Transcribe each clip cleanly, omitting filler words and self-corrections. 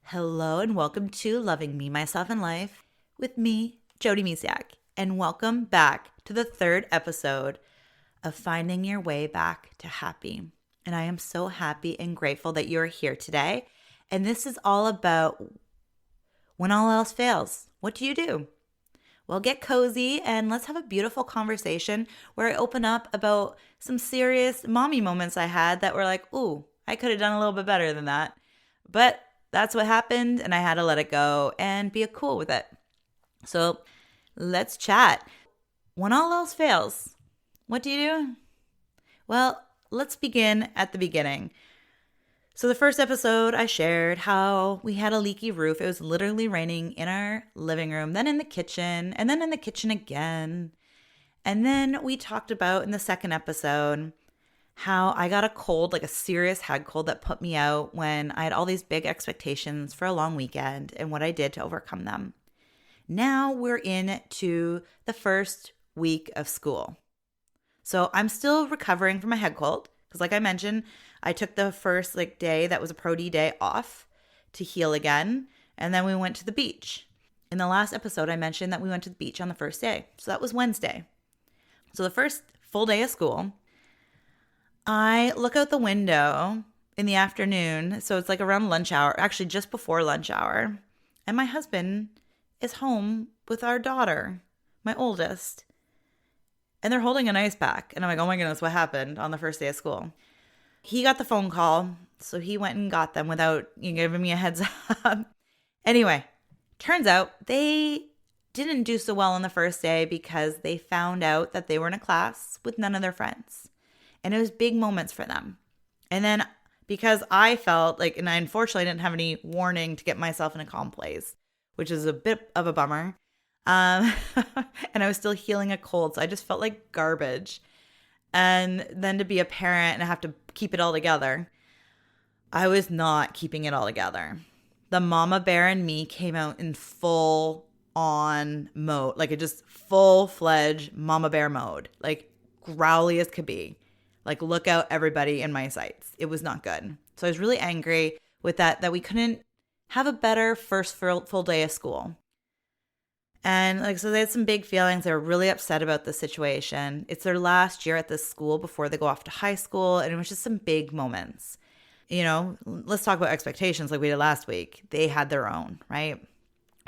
Hello and welcome to Loving Me, Myself, and Life with me, Jody Misiak. And welcome back to the third episode of Finding Your Way Back to Happy. And I am so happy and grateful that you're here today. And this is all about when all else fails, what do you do? Well, get cozy and let's have a beautiful conversation where I open up about some serious mommy moments I had that were like, ooh, I could have done a little bit better than that. But that's what happened, and I had to let it go and be cool with it. So let's chat. When all else fails, what do you do? Well, let's begin at the beginning. So the first episode, I shared how we had a leaky roof. It was literally raining in our living room, then in the kitchen, and then in the kitchen again. And then we talked about in the second episode how I got a cold, like a serious head cold that put me out when I had all these big expectations for a long weekend and what I did to overcome them. Now we're into the first week of school. So I'm still recovering from a head cold because like I mentioned, I took the first day that was a Pro D day off to heal again. And then we went to the beach. In the last episode, I mentioned that we went to the beach on the first day. So that was Wednesday. So the first full day of school, I look out the window in the afternoon, so it's like around lunch hour, actually just before lunch hour, and my husband is home with our daughter, my oldest, and they're holding an ice pack. And I'm like, oh my goodness, what happened on the first day of school? He got the phone call, so he went and got them without giving me a heads up. Anyway, turns out they didn't do so well on the first day because they found out that they were in a class with none of their friends. And it was big moments for them. And then because I felt like, and I unfortunately didn't have any warning to get myself in a calm place, which is a bit of a bummer. And I was still healing a cold. So I just felt like garbage. And then to be a parent and have to keep it all together, I was not keeping it all together. The mama bear in me came out in full on mode, like it just full-fledged mama bear mode, like growly as could be. Like, look out, everybody in my sights. It was not good. So I was really angry with that we couldn't have a better first full day of school. And so they had some big feelings. They were really upset about the situation. It's their last year at this school before they go off to high school. And it was just some big moments. Let's talk about expectations like we did last week. They had their own, right?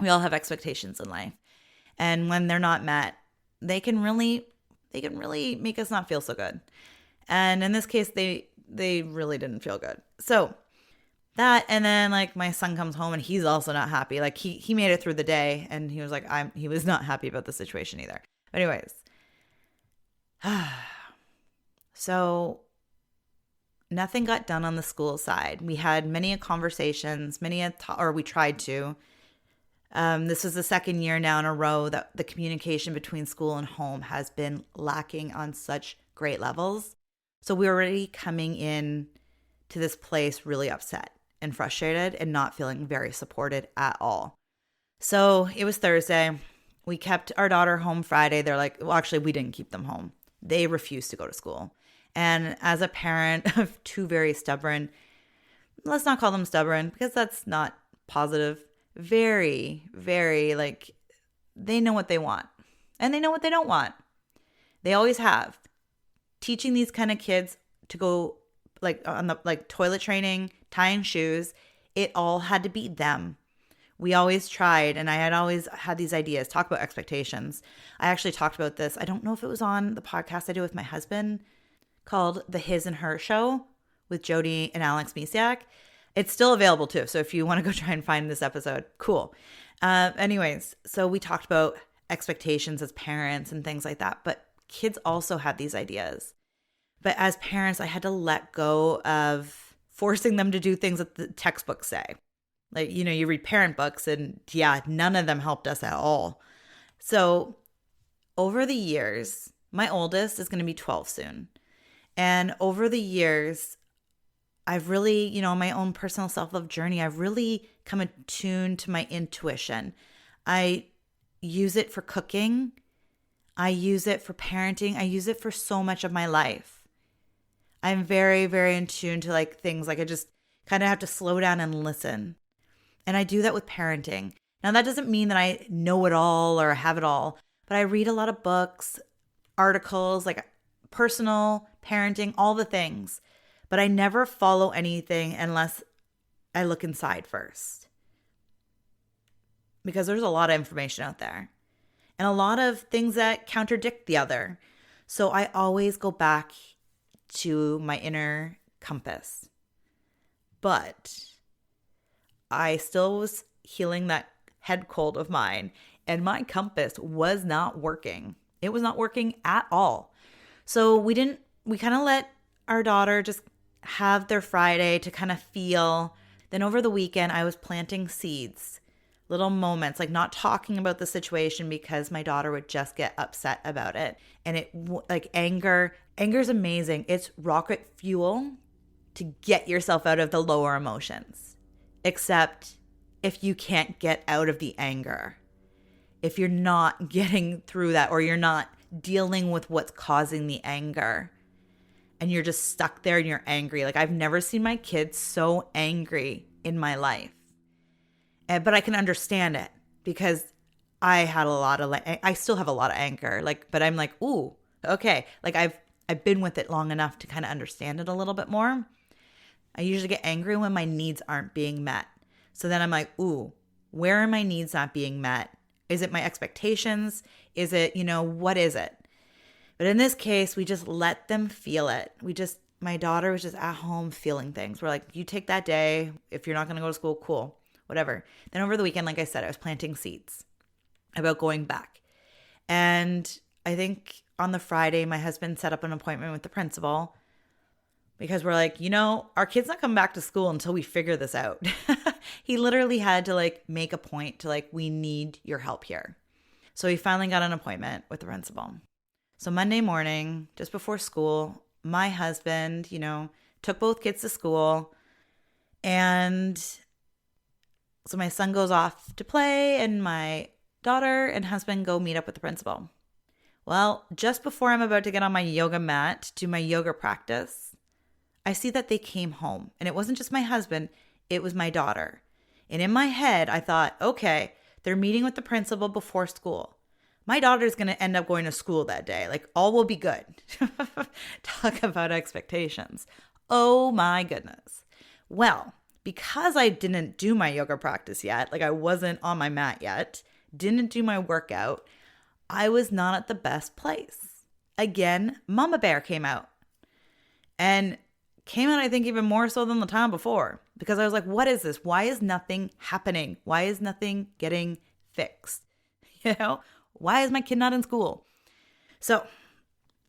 We all have expectations in life. And when they're not met, they can really make us not feel so good. And in this case, they really didn't feel good. So that, and then my son comes home and he's also not happy. Like he made it through the day and he was like, he was not happy about the situation either. But anyways, so nothing got done on the school side. We had many conversations, or we tried to. This was the second year now in a row that the communication between school and home has been lacking on such great levels. So we were already coming in to this place really upset and frustrated and not feeling very supported at all. So it was Thursday. We kept our daughter home Friday. They're like, well, actually, we didn't keep them home. They refused to go to school. And as a parent of two very stubborn, let's not call them stubborn because that's not positive, very, very they know what they want and they know what they don't want. They always have. Teaching these kind of kids to go on the toilet training, tying shoes, it all had to be them. We always tried, and I had always had these ideas. Talk about expectations. I actually talked about this. I don't know if it was on the podcast I do with my husband called The His and Her Show with Jody and Alex Misiak. It's still available too. So if you want to go try and find this episode, cool. Anyways, so we talked about expectations as parents and things like that. But kids also had these ideas. But as parents, I had to let go of forcing them to do things that the textbooks say. You read parent books and none of them helped us at all. So over the years, my oldest is going to be 12 soon. And over the years, I've really, my own personal self-love journey, I've really come attuned to my intuition. I use it for cooking. I use it for parenting. I use it for so much of my life. I'm very, very in tune to like things. Like I just kind of have to slow down and listen. And I do that with parenting. Now, that doesn't mean that I know it all or have it all, but I read a lot of books, articles, like personal, parenting, all the things. But I never follow anything unless I look inside first. Because there's a lot of information out there and a lot of things that contradict the other. So I always go back to my inner compass. But I still was healing that head cold of mine, and my compass was not working. It was not working at all. So we kind of let our daughter just have their Friday to kind of feel. Then over the weekend, I was planting seeds, little moments, like not talking about the situation because my daughter would just get upset about it. And anger's amazing. It's rocket fuel to get yourself out of the lower emotions. Except if you can't get out of the anger, if you're not getting through that, or you're not dealing with what's causing the anger, and you're just stuck there and you're angry. Like, I've never seen my kids so angry in my life. But I can understand it because I still have a lot of anger. But I'm like, ooh, okay. Like I've been with it long enough to kind of understand it a little bit more. I usually get angry when my needs aren't being met. So then I'm like, ooh, where are my needs not being met? Is it my expectations? Is it, what is it? But in this case, we just let them feel it. My daughter was just at home feeling things. We're like, you take that day. If you're not going to go to school, cool, whatever. Then over the weekend, like I said, I was planting seeds about going back. And I think on the Friday, my husband set up an appointment with the principal because we're like, our kid's not coming back to school until we figure this out. He literally had to make a point to we need your help here. So he finally got an appointment with the principal. So Monday morning, just before school, my husband, took both kids to school. And so my son goes off to play and my daughter and husband go meet up with the principal. Well, just before I'm about to get on my yoga mat to do my yoga practice, I see that they came home. And it wasn't just my husband, it was my daughter. And in my head, I thought, okay, they're meeting with the principal before school. My daughter's going to end up going to school that day. All will be good. Talk about expectations. Oh my goodness. Well, because I didn't do my yoga practice yet, I wasn't on my mat yet, didn't do my workout, I was not at the best place. Again, Mama Bear came out. And came out, I think, even more so than the time before. Because I was like, what is this? Why is nothing happening? Why is nothing getting fixed? Why is my kid not in school? So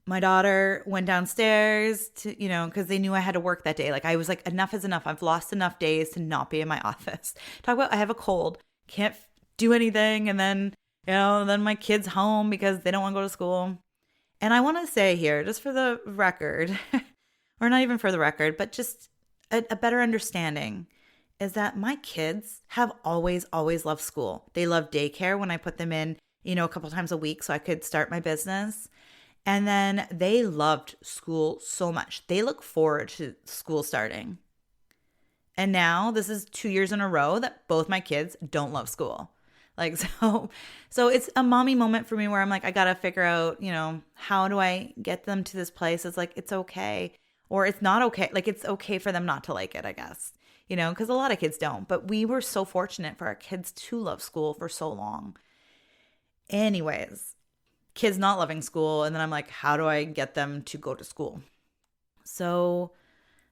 my daughter went downstairs to, because they knew I had to work that day. I was like, enough is enough. I've lost enough days to not be in my office. Talk about I have a cold, can't do anything. And then, then my kid's home because they don't want to go to school. And I want to say here, just for the record, or not even for the record, but just a better understanding is that my kids have always, always loved school. They love daycare when I put them in, a couple times a week so I could start my business. And then they loved school so much. They look forward to school starting. And now this is 2 years in a row that both my kids don't love school. So it's a mommy moment for me where I'm like, I got to figure out, how do I get them to this place? It's it's okay. Or it's not okay. It's okay for them not to like it, I guess, because a lot of kids don't. But we were so fortunate for our kids to love school for so long. Anyways, kids not loving school. And then I'm like, how do I get them to go to school? So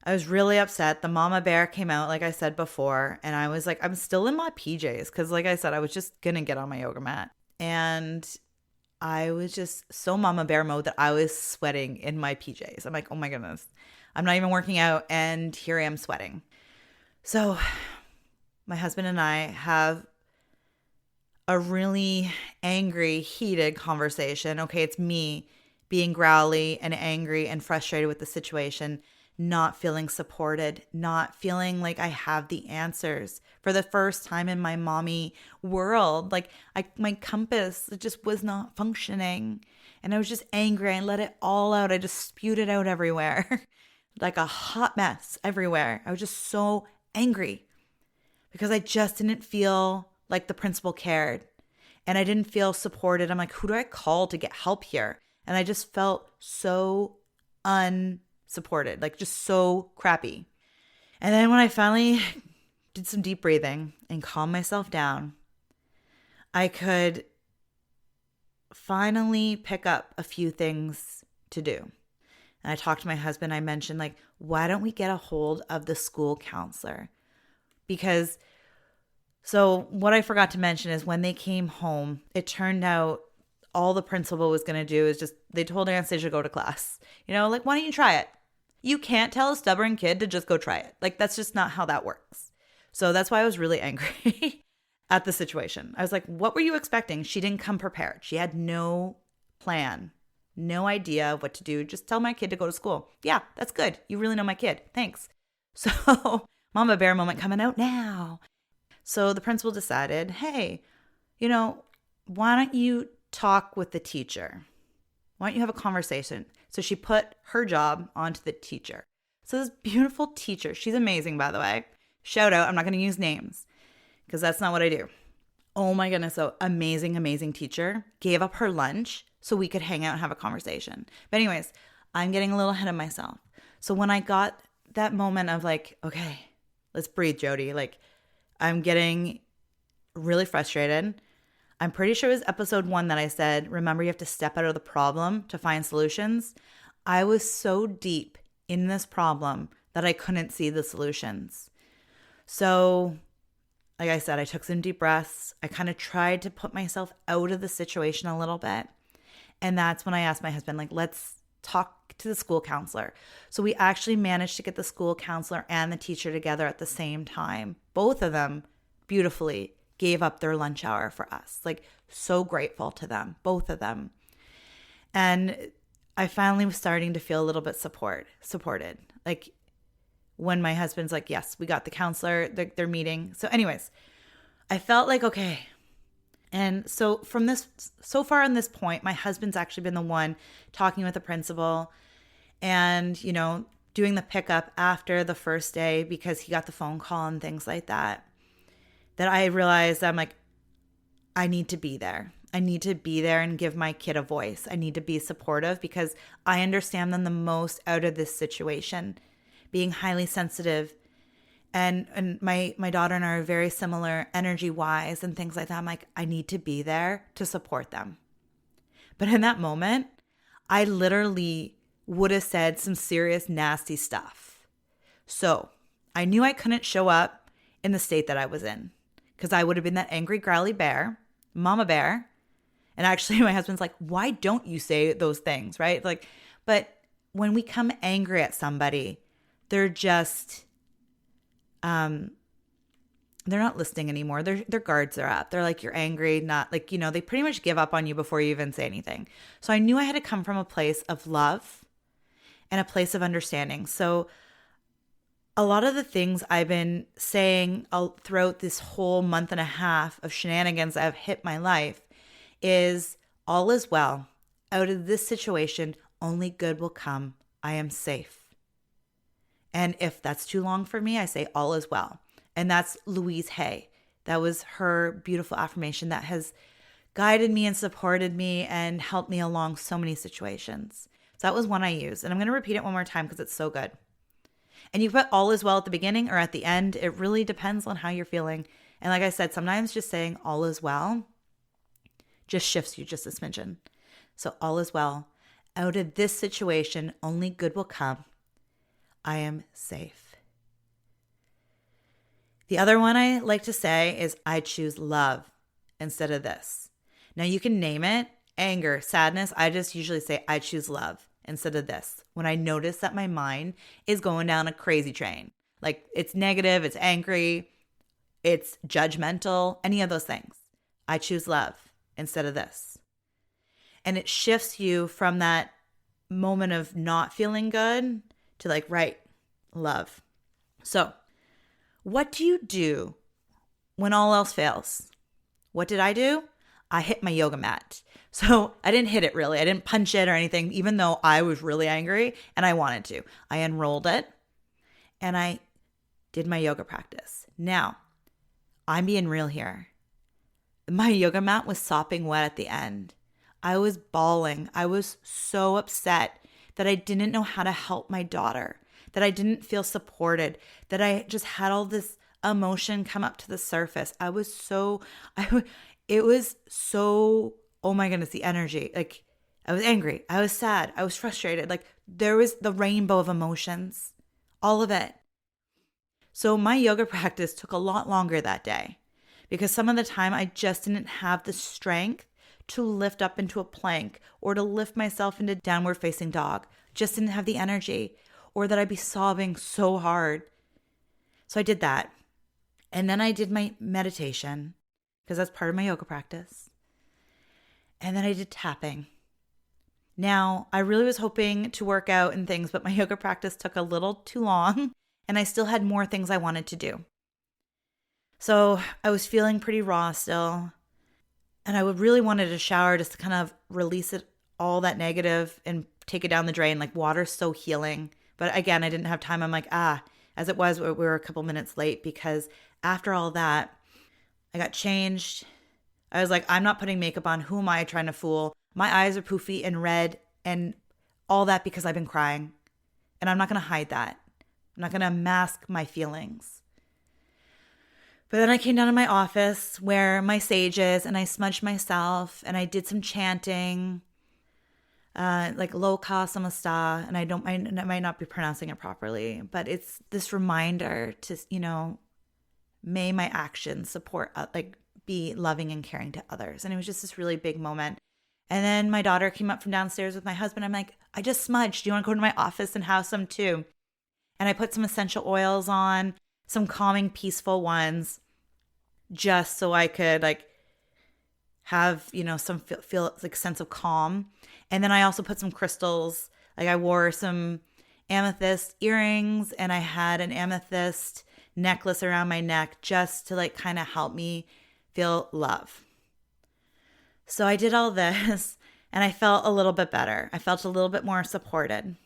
I was really upset. The mama bear came out, like I said before. And I was like, I'm still in my PJs. Because like I said, I was just going to get on my yoga mat. And I was just so mama bear mode that I was sweating in my PJs. I'm like, oh my goodness, I'm not even working out. And here I am sweating. So my husband and I have a really angry, heated conversation. Okay, it's me being growly and angry and frustrated with the situation, not feeling supported, not feeling like I have the answers for the first time in my mommy world. My compass, it just was not functioning. And I was just angry. I let it all out. I just spewed it out everywhere. Like a hot mess everywhere. I was just so angry because I just didn't feel like the principal cared and I didn't feel supported. I'm like, who do I call to get help here? And I just felt so unsupported, like just so crappy. And then when I finally did some deep breathing and calmed myself down, I could finally pick up a few things to do. And I talked to my husband. I mentioned, like, why don't we get a hold of the school counselor? Because, so what I forgot to mention is when they came home, it turned out all the principal was going to do is just, they told Anastasia to go to class. You know, like, why don't you try it? You can't tell a stubborn kid to just go try it. Like, that's just not how that works. So that's why I was really angry at the situation. I was like, what were you expecting? She didn't come prepared. She had no plan, no idea of what to do. Just tell my kid to go to school. Yeah, that's good. You really know my kid. Thanks. So Mama Bear moment coming out now. So the principal decided, hey, you know, why don't you talk with the teacher? Why don't you have a conversation? So she put her job onto the teacher. So this beautiful teacher, she's amazing, by the way. Shout out. I'm not going to use names because that's not what I do. Oh my goodness. So amazing, amazing teacher gave up her lunch so we could hang out and have a conversation. But anyways, I'm getting a little ahead of myself. So when I got that moment of like, okay, let's breathe, Jody. Like, I'm getting really frustrated. I'm pretty sure it was episode 1 that I said, remember, you have to step out of the problem to find solutions. I was so deep in this problem that I couldn't see the solutions. So, like I said, I took some deep breaths. I kind of tried to put myself out of the situation a little bit. And that's when I asked my husband, like, let's talk to the school counselor. So we actually managed to get the school counselor and the teacher together at the same time. Both of them beautifully gave up their lunch hour for us. Like, so grateful to them, both of them. And I finally was starting to feel a little bit supported. Like, when my husband's like, yes, we got the counselor, they're meeting. So anyways, I felt like, okay. And so so far on this point, my husband's actually been the one talking with the principal and, you know, doing the pickup after the first day because he got the phone call and things like that. That I realized I'm like, I need to be there. I need to be there and give my kid a voice. I need to be supportive because I understand them the most out of this situation, being highly sensitive. And my daughter and I are very similar energy-wise and things like that. I'm like, I need to be there to support them. But in that moment, I literally would have said some serious nasty stuff. So I knew I couldn't show up in the state that I was in because I would have been that angry, growly bear, mama bear. And actually my husband's like, why don't you say those things, right? Like, but when we come angry at somebody, they're just, they're not listening anymore. Their guards are up. They're like, you're angry, not like, you know, they pretty much give up on you before you even say anything. So I knew I had to come from a place of love and a place of understanding. So a lot of the things I've been saying throughout this whole month and a half of shenanigans that have hit my life is all is well. Out of this situation, only good will come. I am safe. And if that's too long for me, I say all is well. And that's Louise Hay. That was her beautiful affirmation that has guided me and supported me and helped me along so many situations. So that was one I used. And I'm going to repeat it one more time because it's so good. And you put all is well at the beginning or at the end. It really depends on how you're feeling. And like I said, sometimes just saying all is well just shifts you just a smidgen. So all is well. Out of this situation, only good will come. I am safe. The other one I like to say is I choose love instead of this. Now you can name it anger, sadness. I just usually say I choose love instead of this. When I notice that my mind is going down a crazy train, like it's negative, it's angry, it's judgmental, any of those things. I choose love instead of this. And it shifts you from that moment of not feeling good to like, right, love. So what do you do when all else fails? What did I do? I hit my yoga mat. So I didn't hit it really. I didn't punch it or anything, even though I was really angry and I wanted to. I unrolled it and I did my yoga practice. Now, I'm being real here. My yoga mat was sopping wet at the end. I was bawling. I was so upset that I didn't know how to help my daughter, that I didn't feel supported, that I just had all this emotion come up to the surface. It was so, oh my goodness, the energy. Like, I was angry. I was sad. I was frustrated. Like, there was the rainbow of emotions, all of it. So my yoga practice took a lot longer that day because some of the time I just didn't have the strength to lift up into a plank or to lift myself into downward facing dog. Just didn't have the energy, or that I'd be sobbing so hard. So I did that. And then I did my meditation because that's part of my yoga practice. And then I did tapping. Now, I really was hoping to work out and things, but my yoga practice took a little too long and I still had more things I wanted to do. So I was feeling pretty raw still. And I would really wanted a shower just to kind of release it, all that negative, and take it down the drain. Like, water's so healing. But again, I didn't have time. I'm like, as it was, we were a couple minutes late because after all that, I got changed. I was like, I'm not putting makeup on. Who am I trying to fool? My eyes are poofy and red and all that because I've been crying. And I'm not going to hide that. I'm not going to mask my feelings. But then I came down to my office where my sage is, and I smudged myself and I did some chanting, like Loka Samasta, and I might not be pronouncing it properly, but it's this reminder to, may my actions support, be loving and caring to others. And it was just this really big moment. And then my daughter came up from downstairs with my husband. I'm like, I just smudged. Do you want to go to my office and have some too? And I put some essential oils on, some calming, peaceful ones, just so I could have, some feel like sense of calm. And then I also put some crystals. Like, I wore some amethyst earrings and I had an amethyst necklace around my neck just to kind of help me feel love. So I did all this and I felt a little bit better. I felt a little bit more supported.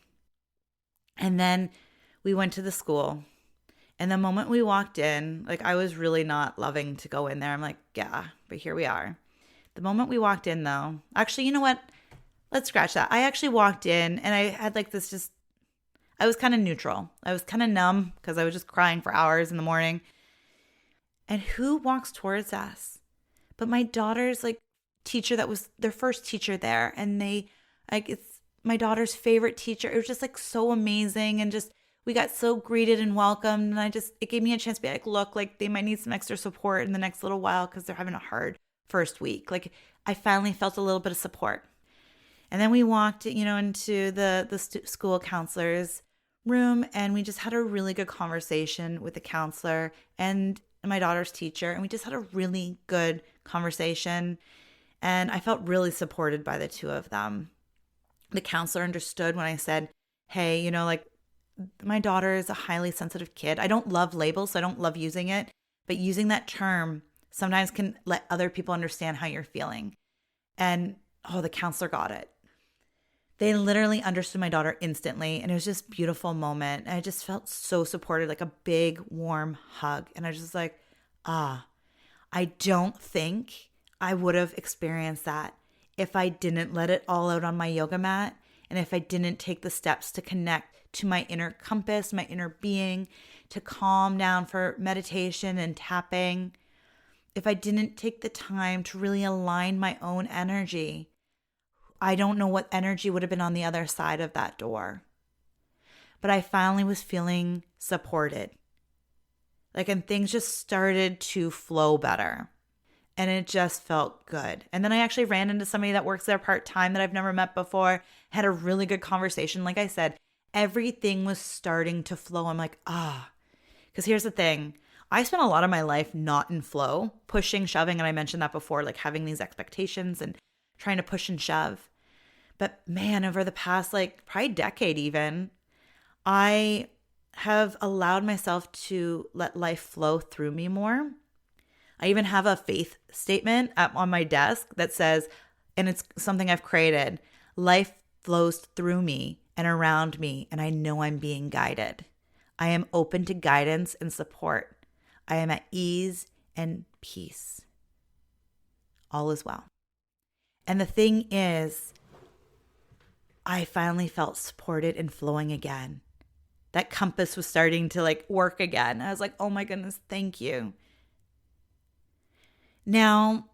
And then we went to the school. And the moment we walked in, I was really not loving to go in there. I'm like, yeah, but here we are. The moment we walked in though, actually, you know what? Let's scratch that. I actually walked in and I had I was kind of neutral. I was kind of numb because I was just crying for hours in the morning. And who walks towards us? But my daughter's teacher that was their first teacher there. And it's my daughter's favorite teacher. It was just so amazing. And just, we got so greeted and welcomed. And it gave me a chance to be like, look, they might need some extra support in the next little while because they're having a hard first week. I finally felt a little bit of support. And then we walked, into the school counselor's room, and we just had a really good conversation with the counselor and my daughter's teacher. And we just had a really good conversation. And I felt really supported by the two of them. The counselor understood when I said, hey, my daughter is a highly sensitive kid. I don't love labels, so I don't love using it. But using that term sometimes can let other people understand how you're feeling. And, the counselor got it. They literally understood my daughter instantly. And it was just a beautiful moment. And I just felt so supported, like a big, warm hug. And I was just like, I don't think I would have experienced that if I didn't let it all out on my yoga mat. And if I didn't take the steps to connect to my inner compass, my inner being, to calm down for meditation and tapping. If I didn't take the time to really align my own energy, I don't know what energy would have been on the other side of that door. But I finally was feeling supported. And things just started to flow better. And it just felt good. And then I actually ran into somebody that works there part-time that I've never met before, had a really good conversation. Like I said, everything was starting to flow. I'm like, because here's the thing. I spent a lot of my life not in flow, pushing, shoving. And I mentioned that before, having these expectations and trying to push and shove. But man, over the past, probably decade even, I have allowed myself to let life flow through me more. I even have a faith statement on my desk that says, and it's something I've created, life flows through me and around me, and I know I'm being guided. I am open to guidance and support. I am at ease and peace. All is well. And the thing is, I finally felt supported and flowing again. That compass was starting to like work again. I was like, oh my goodness, thank you. Now,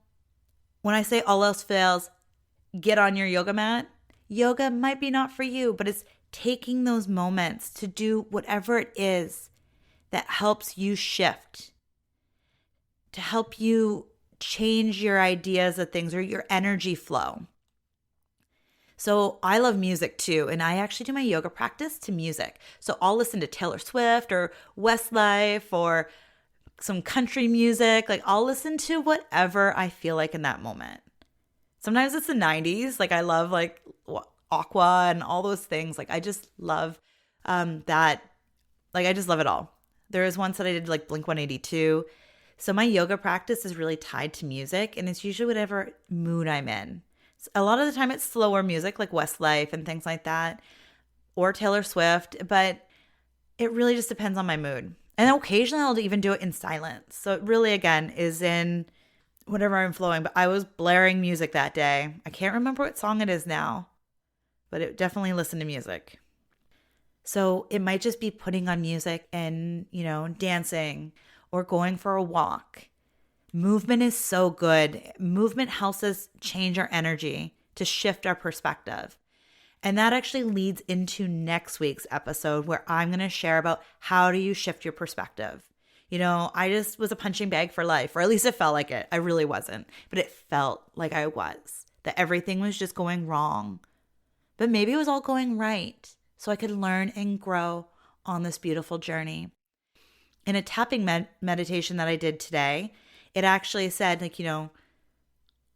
when I say all else fails, get on your yoga mat. Yoga might be not for you, but it's taking those moments to do whatever it is that helps you shift, to help you change your ideas of things or your energy flow. So I love music too, and I actually do my yoga practice to music. So I'll listen to Taylor Swift or Westlife or some country music. Like I'll listen to whatever I feel like in that moment. Sometimes it's the 90s. Like I love like Aqua and all those things. Like I just love that. Like I just love it all. There was once that I did like Blink-182. So my yoga practice is really tied to music, and it's usually whatever mood I'm in. A lot of the time it's slower music like Westlife and things like that, or Taylor Swift, but it really just depends on my mood. And occasionally I'll even do it in silence. So it really, again, is in whatever I'm flowing. But I was blaring music that day. I can't remember what song it is now, but it definitely listened to music. So it might just be putting on music and, dancing or going for a walk. Movement is so good. Movement helps us change our energy to shift our perspective. And that actually leads into next week's episode where I'm going to share about how do you shift your perspective. I just was a punching bag for life, or at least it felt like it. I really wasn't, but it felt like I was, that everything was just going wrong. But maybe it was all going right so I could learn and grow on this beautiful journey. In a tapping meditation that I did today, it actually said,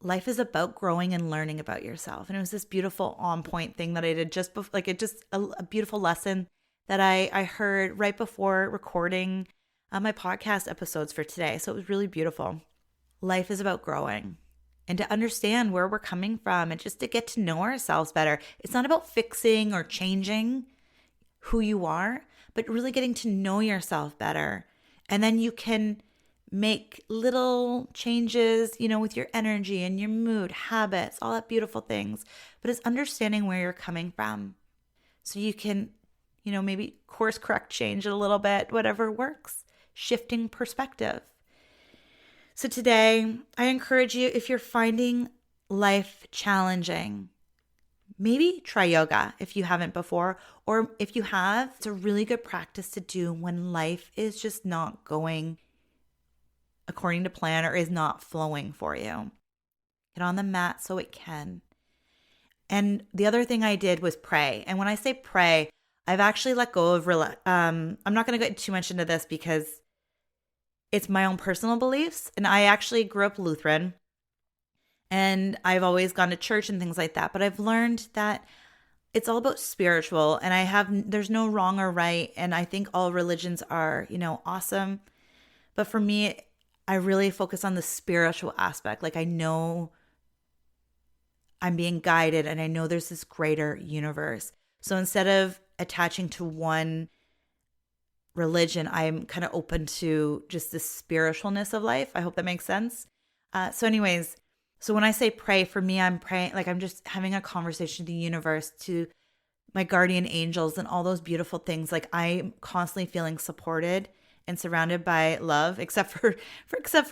life is about growing and learning about yourself. And it was this beautiful on point thing that I did just before, a beautiful lesson that I heard right before recording my podcast episodes for today. So it was really beautiful. Life is about growing and to understand where we're coming from and just to get to know ourselves better. It's not about fixing or changing who you are, but really getting to know yourself better. And then you can make little changes, with your energy and your mood, habits, all that beautiful things. But it's understanding where you're coming from. So you can, maybe course correct, change it a little bit, whatever works, shifting perspective. So today, I encourage you, if you're finding life challenging, maybe try yoga if you haven't before, or if you have, it's a really good practice to do when life is just not going according to plan or is not flowing for you. Get on the mat so it can. And the other thing I did was pray. And when I say pray, I've actually let go of, I'm not going to get too much into this because it's my own personal beliefs. And I actually grew up Lutheran. And I've always gone to church and things like that. But I've learned that it's all about spiritual. And there's no wrong or right. And I think all religions are, awesome. But for me, I really focus on the spiritual aspect. Like I know I'm being guided and I know there's this greater universe. So instead of attaching to one religion, I'm kind of open to just the spiritualness of life. I hope that makes sense. So when I say pray, for me, I'm praying, like I'm just having a conversation with the universe, to my guardian angels and all those beautiful things. Like I'm constantly feeling supported and surrounded by love, except for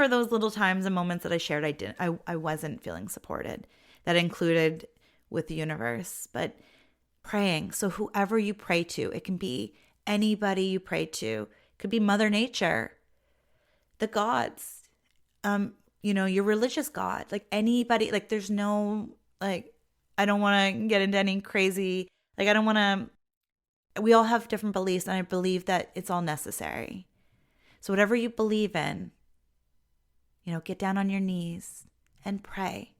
those little times and moments that I shared, I wasn't feeling supported. That included with the universe, but praying. So whoever you pray to, it can be anybody you pray to, it could be Mother Nature, the gods, your religious God, like anybody. Like there's no, like, I don't want to get into any crazy, like I don't want to. We all have different beliefs, and I believe that it's all necessary. So whatever you believe in, get down on your knees and pray.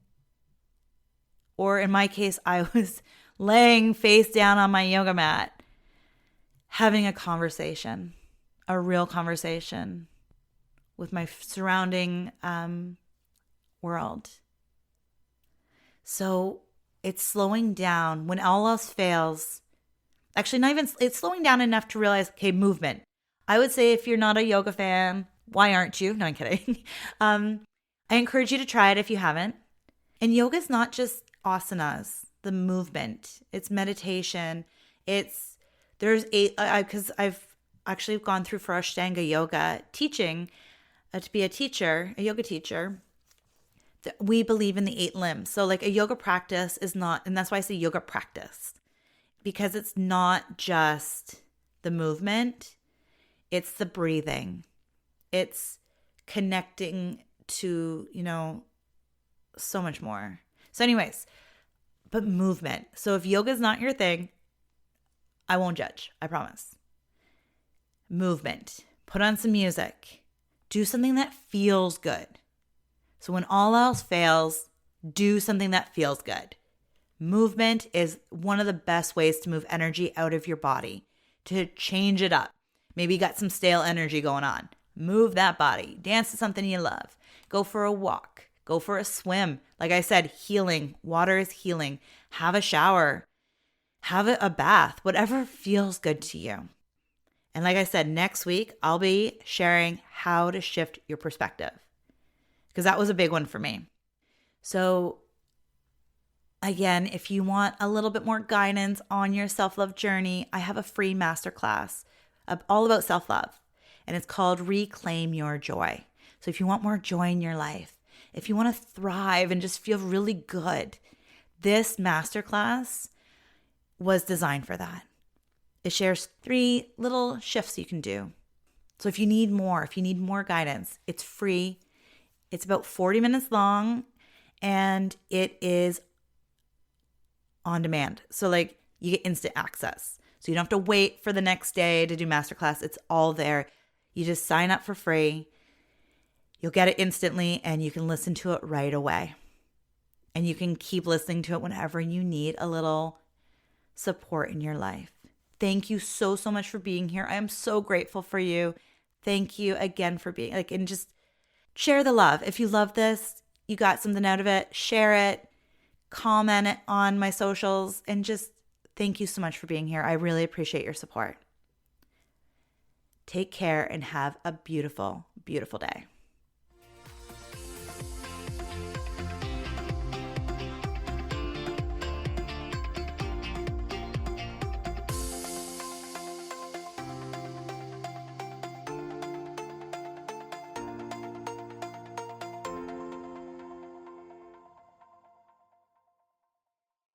Or in my case, I was laying face down on my yoga mat, having a conversation, a real conversation with my surrounding world. So it's slowing down when all else fails. Actually, not even, it's slowing down enough to realize, okay, movement. I would say if you're not a yoga fan, Why aren't you? No, I'm kidding. I encourage you to try it if you haven't. And yoga is not just asanas, the movement. It's meditation. Because I've actually gone through for Ashtanga yoga teaching to be a yoga teacher. We believe in the 8 limbs. So like a yoga practice is not, and that's why I say yoga practice, because it's not just the movement, it's the breathing. It's connecting to, so much more. So anyways, but movement. So if yoga is not your thing, I won't judge. I promise. Movement. Put on some music. Do something that feels good. So when all else fails, do something that feels good. Movement is one of the best ways to move energy out of your body, to change it up. Maybe you got some stale energy going on. Move that body. Dance to something you love. Go for a walk. Go for a swim. Like I said, healing. Water is healing. Have a shower. Have a bath. Whatever feels good to you. And like I said, next week, I'll be sharing how to shift your perspective, because that was a big one for me. So again, if you want a little bit more guidance on your self-love journey, I have a free masterclass all about self-love, and it's called Reclaim Your Joy. So if you want more joy in your life, if you want to thrive and just feel really good, this masterclass was designed for that. It shares 3 little shifts you can do. So if you need more guidance, it's free. It's about 40 minutes long, and it is on demand. So like you get instant access. So you don't have to wait for the next day to do masterclass. It's all there. You just sign up for free. You'll get it instantly, and you can listen to it right away. And you can keep listening to it whenever you need a little support in your life. Thank you so, so much for being here. I am so grateful for you. Thank you again for being and just share the love. If you love this, you got something out of it, share it, comment it on my socials, and just thank you so much for being here. I really appreciate your support. Take care and have a beautiful, beautiful day.